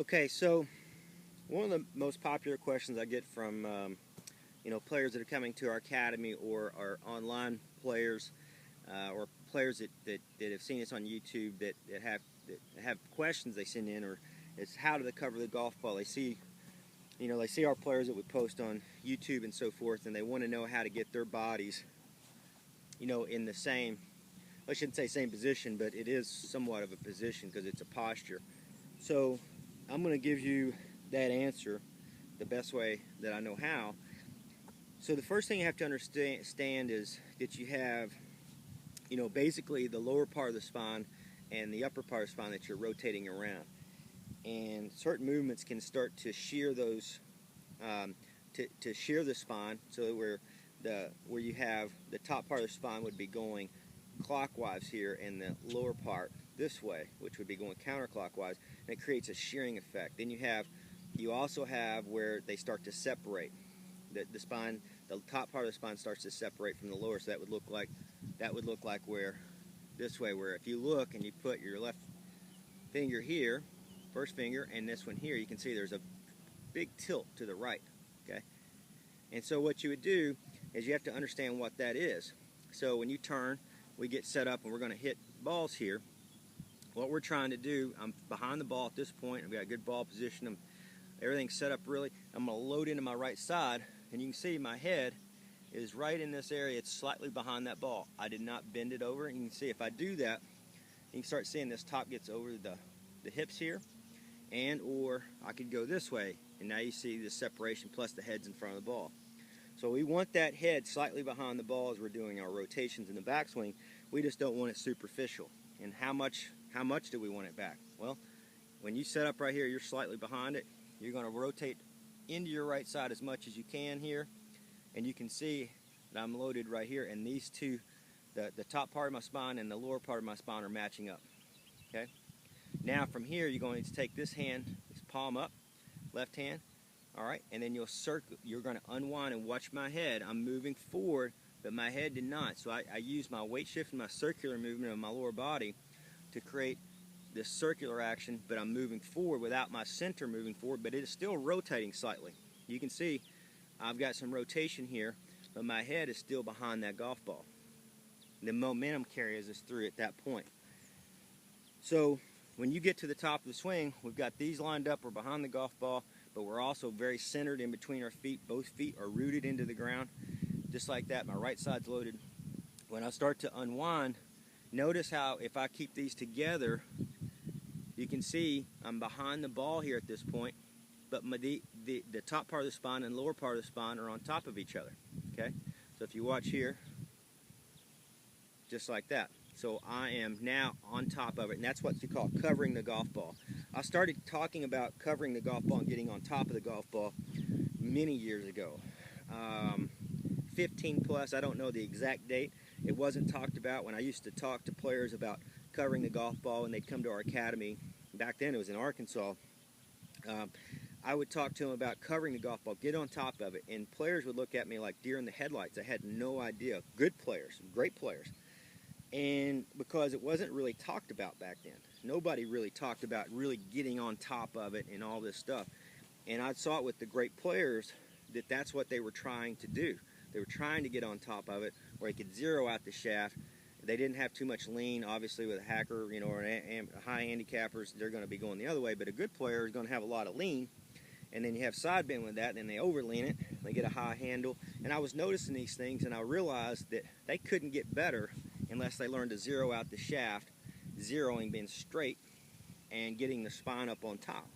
Okay, so one of the most popular questions I get from players that are coming to our academy or our online players or players that have seen us on YouTube that have questions they send in, or it's how do they cover the golf ball. They see our players that we post on YouTube and so forth, and they want to know how to get their bodies in the same, I shouldn't say same position, but it is somewhat of a position because it's a posture. So I'm going to give you that answer the best way that I know how. So the first thing you have to understand is that you have, basically the lower part of the spine and the upper part of the spine that you're rotating around. And certain movements can start to shear those, to shear the spine, so where you have the top part of the spine would be going clockwise here, and the lower part this way, which would be going counterclockwise, and it creates a shearing effect. Then you also have where they start to separate. The spine, the top part of the spine starts to separate from the lower, so that would look like where this way, where if you look and you put your left finger here, first finger, and this one here, you can see there's a big tilt to the right. Okay, and so what you would do is you have to understand what that is. So when you turn, we get set up and we're going to hit balls here. What we're trying to do, I'm behind the ball at this point. I've got a good ball position. Everything's set up really. I'm going to load into my right side, and you can see my head is right in this area. It's slightly behind that ball. I did not bend it over. And you can see if I do that, you can start seeing this top gets over the hips here, or I could go this way, and now you see the separation plus the head's in front of the ball. So we want that head slightly behind the ball as we're doing our rotations in the backswing. We just don't want it superficial. And how much do we want it back? Well, when you set up right here, you're slightly behind it. You're going to rotate into your right side as much as you can here. And you can see that I'm loaded right here, and these two, the top part of my spine and the lower part of my spine, are matching up. Okay? Now from here, you're going to take this hand, this palm up, left hand, all right, and then you're going to unwind and watch my head. I'm moving forward, but my head did not. So I use my weight shift and my circular movement of my lower body to create this circular action, but I'm moving forward without my center moving forward, but it is still rotating slightly. You can see I've got some rotation here, but my head is still behind that golf ball. The momentum carries us through at that point. So when you get to the top of the swing, we've got these lined up. We're behind the golf ball, but we're also very centered in between our feet. Both feet are rooted into the ground, just like that. My right side's loaded. When I start to unwind, notice how if I keep these together, you can see I'm behind the ball here at this point, but the top part of the spine and lower part of the spine are on top of each other. Okay, so if you watch here, just like that. So I am now on top of it, and that's what you call covering the golf ball. I started talking about covering the golf ball and getting on top of the golf ball many years ago. 15 plus, I don't know the exact date. It wasn't talked about when I used to talk to players about covering the golf ball, and they'd come to our academy. Back then it was in Arkansas. I would talk to them about covering the golf ball, get on top of it, and players would look at me like deer in the headlights. I had no idea. Good players, great players. And because it wasn't really talked about back then. Nobody really talked about really getting on top of it and all this stuff. And I saw it with the great players that that's what they were trying to do. They were trying to get on top of it where they could zero out the shaft. They didn't have too much lean. Obviously with a hacker, or high handicappers, they're going to be going the other way. But a good player is going to have a lot of lean. And then you have side bend with that, and then they overlean it. They get a high handle. And I was noticing these things, and I realized that they couldn't get better unless they learned to zero out the shaft, zeroing being straight, and getting the spine up on top.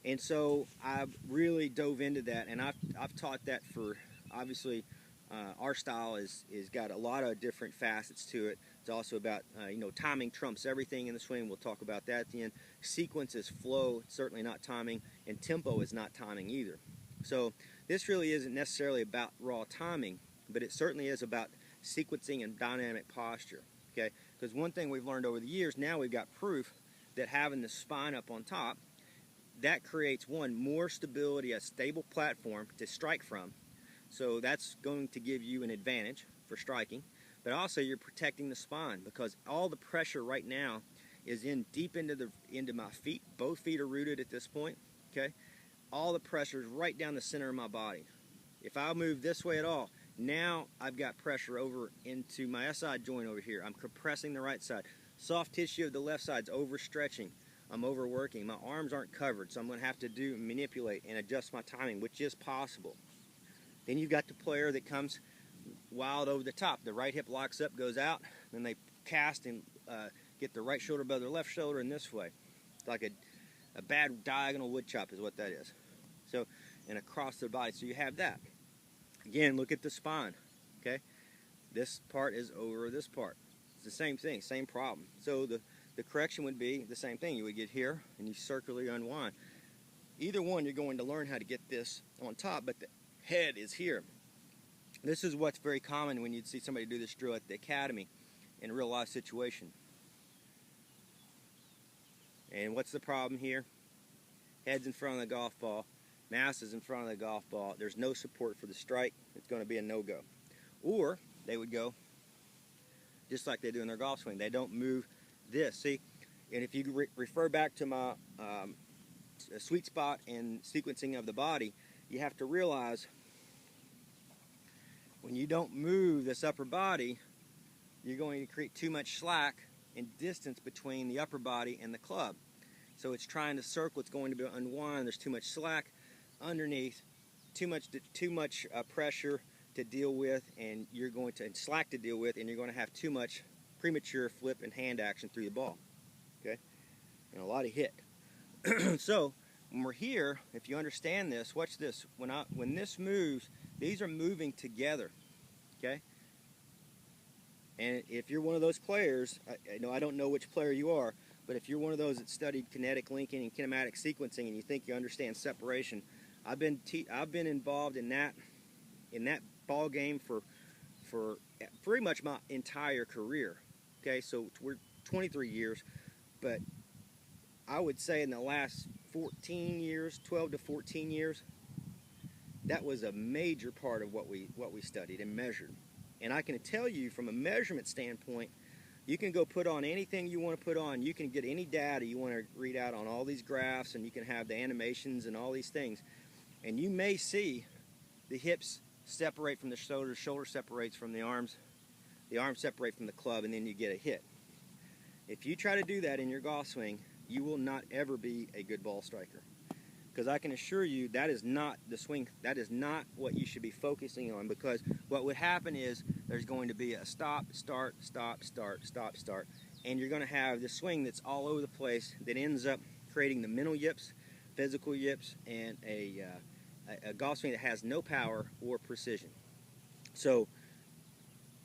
And so I really dove into that, and I've taught that for, obviously, our style is got a lot of different facets to it. It's also about, timing trumps everything in the swing. We'll talk about that at the end. Sequence is flow, it's certainly not timing, and tempo is not timing either. So this really isn't necessarily about raw timing, but it certainly is about sequencing and dynamic posture. Okay, because one thing we've learned over the years, now we've got proof that having the spine up on top, that creates more stability, a stable platform to strike from. So that's going to give you an advantage for striking, but also you're protecting the spine, because all the pressure right now is in deep into my feet. Both feet are rooted at this point. Okay, all the pressure is right down the center of my body. If I move this way at all, now I've got pressure over into my SI joint over here. I'm compressing the right side. Soft tissue of the left side's overstretching. I'm overworking. My arms aren't covered, so I'm going to have to manipulate and adjust my timing, which is possible. Then you've got the player that comes wild over the top. The right hip locks up, goes out, then they cast and get the right shoulder above their left shoulder in this way. It's like a bad diagonal wood chop is what that is. So, and across the body. So you have that. Again, look at the spine. Okay, this part is over this part. It's the same thing, same problem. So the correction would be the same thing. You would get here and you circularly unwind. Either one, you're going to learn how to get this on top, but the head is here. This is what's very common when you'd see somebody do this drill at the academy in a real life situation. And what's the problem here? Head's in front of the golf ball. Mass is in front of the golf ball. There's no support for the strike. It's going to be a no-go. Or they would go just like they do in their golf swing. They don't move this. See, and if you refer back to my sweet spot and sequencing of the body, you have to realize when you don't move this upper body, you're going to create too much slack and distance between the upper body and the club. So it's trying to circle, it's going to be unwind, there's too much slack underneath, too much pressure to deal with, and slack to deal with, and you're going to have too much premature flip and hand action through the ball. Okay? And a lot of hit. So when we're here, if you understand this, watch this. When this moves, these are moving together. Okay? And if you're one of those players, I don't know which player you are, but if you're one of those that studied kinetic linking and kinematic sequencing and you think you understand separation, I've been involved in that ball game for pretty much my entire career. Okay, so we're 23 years, but I would say in the last 14 years, 12 to 14 years, that was a major part of what we studied and measured. And I can tell you from a measurement standpoint, you can go put on anything you want to put on. You can get any data you want to read out on all these graphs, and you can have the animations and all these things. And you may see the hips separate from the shoulder separates from the arms separate from the club, and then you get a hit. If you try to do that in your golf swing, you will not ever be a good ball striker. Because I can assure you that is not the swing, that is not what you should be focusing on, because what would happen is there's going to be a stop, start, stop, start, stop, start, and you're going to have this swing that's all over the place that ends up creating the mental yips, physical yips, and a golf swing that has no power or precision. So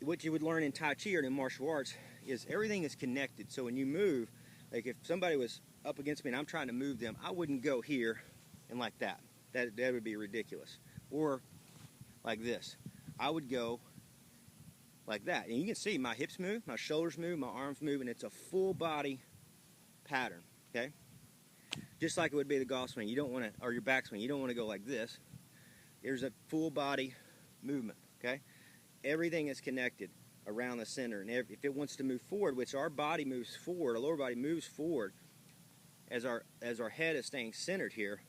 what you would learn in Tai Chi or in martial arts is everything is connected. So when you move, like if somebody was up against me and I'm trying to move them, I wouldn't go here and like that. That would be ridiculous. Or like this. I would go like that. And you can see my hips move, my shoulders move, my arms move, and it's a full body pattern. Okay? Just like it would be the golf swing. You don't want to, or your backswing, you don't want to go like this. There's a full body movement. Okay? Everything is connected around the center. And if it wants to move forward, which our body moves forward, our lower body moves forward, as our head is staying centered here,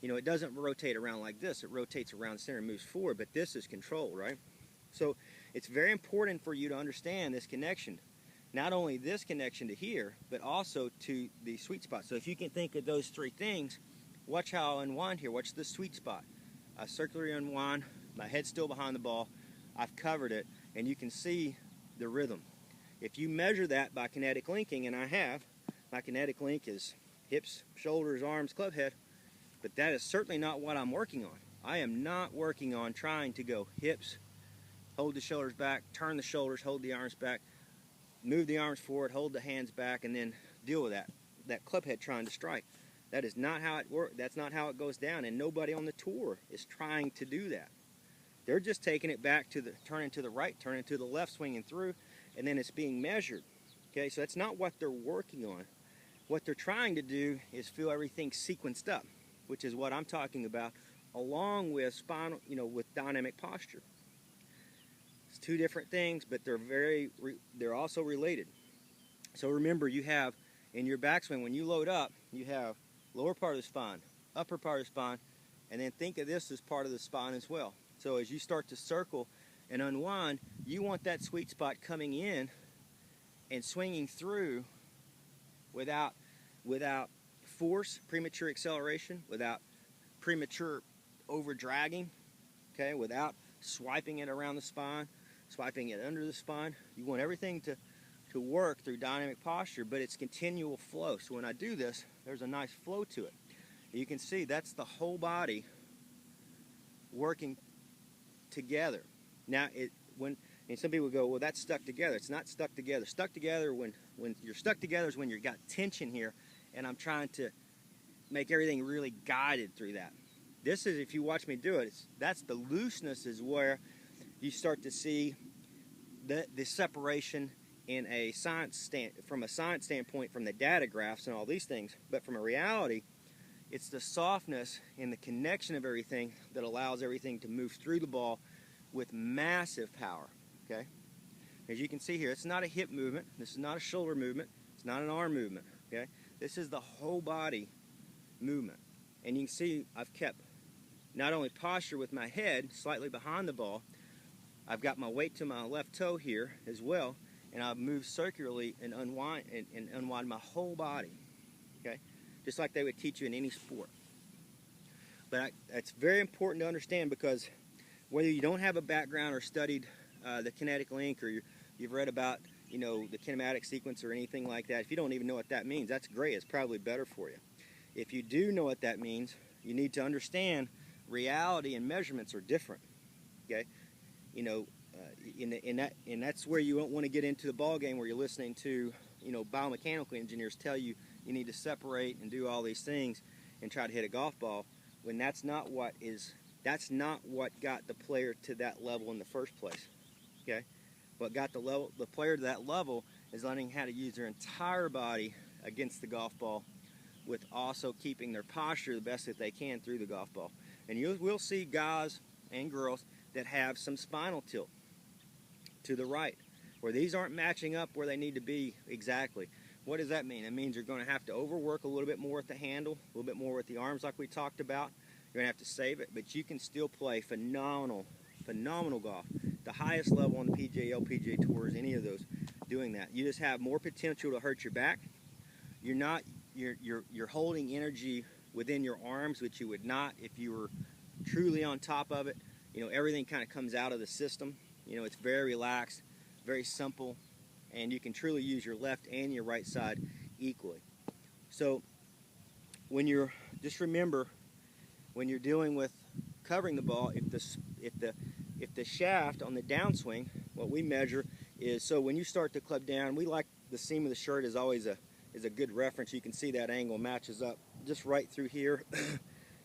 you know, it doesn't rotate around like this. It rotates around the center and moves forward, but this is controlled, right? So it's very important for you to understand this connection. Not only this connection to here, but also to the sweet spot. So if you can think of those three things, watch how I unwind here. Watch the sweet spot. I circularly unwind, my head's still behind the ball, I've covered it, and you can see the rhythm. If you measure that by kinetic linking, and I have, my kinetic link is hips, shoulders, arms, club head, but that is certainly not what I'm working on. I am not working on trying to go hips, hold the shoulders back, turn the shoulders, hold the arms back, move the arms forward, hold the hands back, and then deal with that club head trying to strike. That is not how it works. That's not how it goes down, and nobody on the tour is trying to do that. They're just taking it back to the turning to the right, turning to the left, swinging through, and then it's being measured. Okay, so that's not what they're working on. What they're trying to do is feel everything sequenced up, which is what I'm talking about, along with spinal, with dynamic posture. It's two different things, but they're also related. So remember, you have in your backswing, when you load up, you have lower part of the spine, upper part of the spine, and then think of this as part of the spine as well. So as you start to circle and unwind, you want that sweet spot coming in and swinging through without force, premature acceleration, without premature over dragging, okay, without swiping it around the spine, swiping it under the spine. You want everything to work through dynamic posture, but it's continual flow. So when I do this, there's a nice flow to it. You can see that's the whole body working together. Now, and some people go, well, that's stuck together. It's not stuck together. Stuck together, when you're stuck together is when you've got tension here, and I'm trying to make everything really guided through that. This is, if you watch me do it, that's the looseness is where you start to see the separation in a from a science standpoint, from the data graphs and all these things. But from a reality, it's the softness and the connection of everything that allows everything to move through the ball with massive power, okay? As you can see here, it's not a hip movement. This is not a shoulder movement. It's not an arm movement, okay? This is the whole body movement. And you can see I've kept not only posture with my head slightly behind the ball, I've got my weight to my left toe here as well, and I've moved circularly and unwind my whole body, okay? Just like they would teach you in any sport. But it's very important to understand, because whether you don't have a background or studied the kinetic link, or you've read about, you know, the kinematic sequence or anything like that, if you don't even know what that means, that's great. It's probably better for you. If you do know what that means, you need to understand reality and measurements are different, okay? You know, and that's where you don't want to get into the ball game where you're listening to, you know, biomechanical engineers tell you you need to separate and do all these things and try to hit a golf ball, when that's not what got the player to that level in the first place, okay? What got the player to that level is learning how to use their entire body against the golf ball, with also keeping their posture the best that they can through the golf ball. And we'll see guys and girls that have some spinal tilt to the right, where these aren't matching up where they need to be exactly. What does that mean? It means you're going to have to overwork a little bit more with the handle, a little bit more with the arms like we talked about. You're going to have to save it, but you can still play phenomenal golf. The highest level on the PGA, LPGA tours, any of those, doing that. You just have more potential to hurt your back. You're holding energy within your arms, which you would not if you were truly on top of it. You know, everything kind of comes out of the system. You know, it's very relaxed, very simple, and you can truly use your left and your right side equally. So just remember, when you're dealing with covering the ball, if the shaft on the downswing, what we measure is, so when you start to club down, we like the seam of the shirt is always a good reference. You can see that angle matches up just right through here.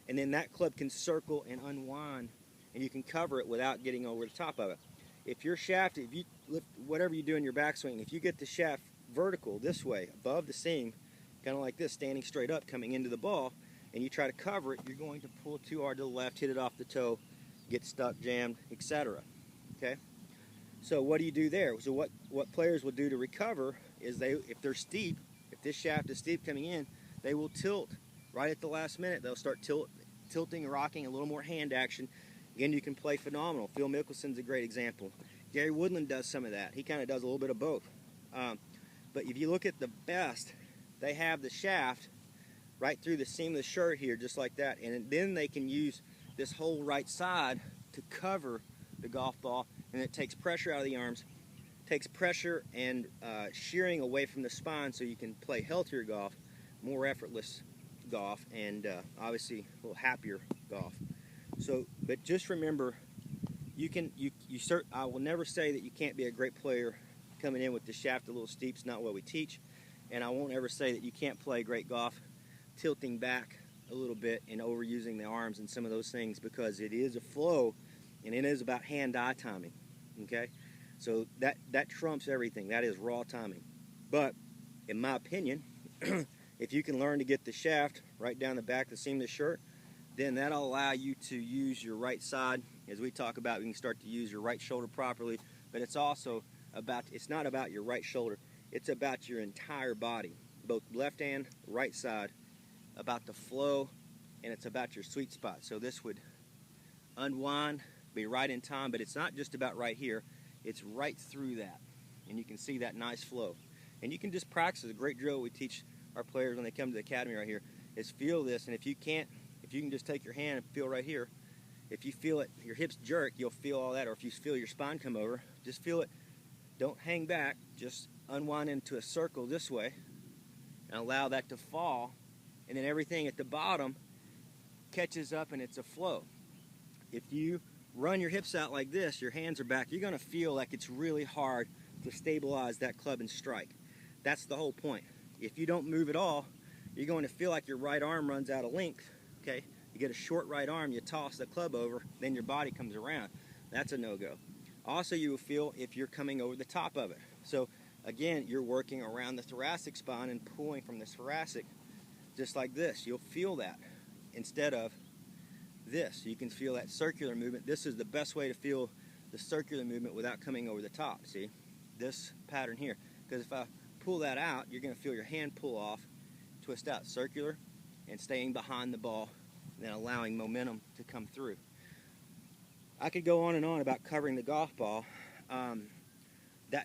And then that club can circle and unwind, and you can cover it without getting over the top of it. If your shaft, if you lift, whatever you do in your backswing, if you get the shaft vertical this way, above the seam, kind of like this, standing straight up, coming into the ball, and you try to cover it, you're going to pull too hard to the left, hit it off the toe, get stuck, jammed, etc. Okay? So what do you do there? So what players will do to recover is if they're steep, if this shaft is steep coming in, they will tilt right at the last minute. They'll start tilting and rocking, a little more hand action. Again, you can play phenomenal. Phil Mickelson's a great example. Gary Woodland does some of that. He kind of does a little bit of both. But if you look at the best, they have the shaft right through the seam of the shirt here, just like that. And then they can use this whole right side to cover the golf ball. And it takes pressure out of the arms, takes pressure and shearing away from the spine, so you can play healthier golf, more effortless golf, and obviously a little happier golf. So, but just remember, I will never say that you can't be a great player coming in with the shaft a little steep. It's not what we teach. And I won't ever say that you can't play great golf tilting back a little bit and overusing the arms and some of those things, because it is a flow and it is about hand-eye timing, okay? So that trumps everything. That is raw timing. But in my opinion, if you can learn to get the shaft right down the back of the seam of the shirt, then that'll allow you to use your right side. As we talk about, you can start to use your right shoulder properly, but it's also it's not about your right shoulder, it's about your entire body both left and right side, about the flow, and it's about your sweet spot. So this would unwind, be right in time, but it's not just about right here, it's right through that. And you can see that nice flow. And you can just practice. A great drill we teach our players when they come to the academy right here is feel this, and if you can just take your hand and feel right here, if you feel it, your hips jerk, you'll feel all that, or if you feel your spine come over, just feel it. Don't hang back, just unwind into a circle this way and allow that to fall, and then everything at the bottom catches up and it's a flow. If you run your hips out like this, your hands are back, you're going to feel like it's really hard to stabilize that club and strike. That's the whole point. If you don't move at all, you're going to feel like your right arm runs out of length. Okay, you get a short right arm, you toss the club over, then your body comes around. That's a no-go. Also, you will feel if you're coming over the top of it. So again, you're working around the thoracic spine and pulling from the thoracic just like this. You'll feel that instead of this. You can feel that circular movement. This is the best way to feel the circular movement without coming over the top. See, this pattern here. Because if I pull that out, you're going to feel your hand pull off, twist out, circular, and staying behind the ball, and then allowing momentum to come through. I could go on and on about covering the golf ball.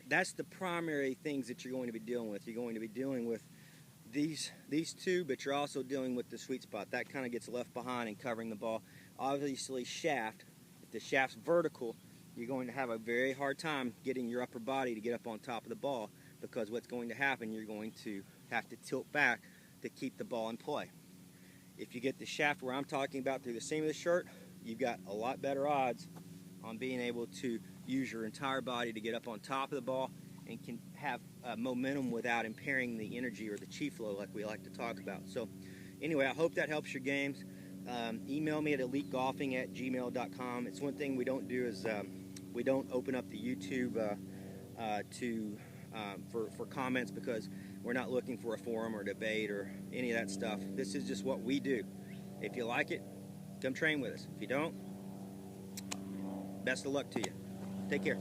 That's the primary things that you're going to be dealing with. You're going to be dealing with these two, but you're also dealing with the sweet spot. That kind of gets left behind in covering the ball. Obviously, shaft. If the shaft's vertical, you're going to have a very hard time getting your upper body to get up on top of the ball, because what's going to happen, you're going to have to tilt back to keep the ball in play. If you get the shaft where I'm talking about through the seam of the shirt, you've got a lot better odds on being able to use your entire body to get up on top of the ball and can have momentum without impairing the energy or the chi flow like we like to talk about. So anyway, I hope that helps your games. Email me at elitegolfing@gmail.com. It's one thing we don't do is we don't open up the YouTube for comments, because we're not looking for a forum or debate or any of that stuff. This is just what we do. If you like it, come train with us. If you don't, best of luck to you. Take care.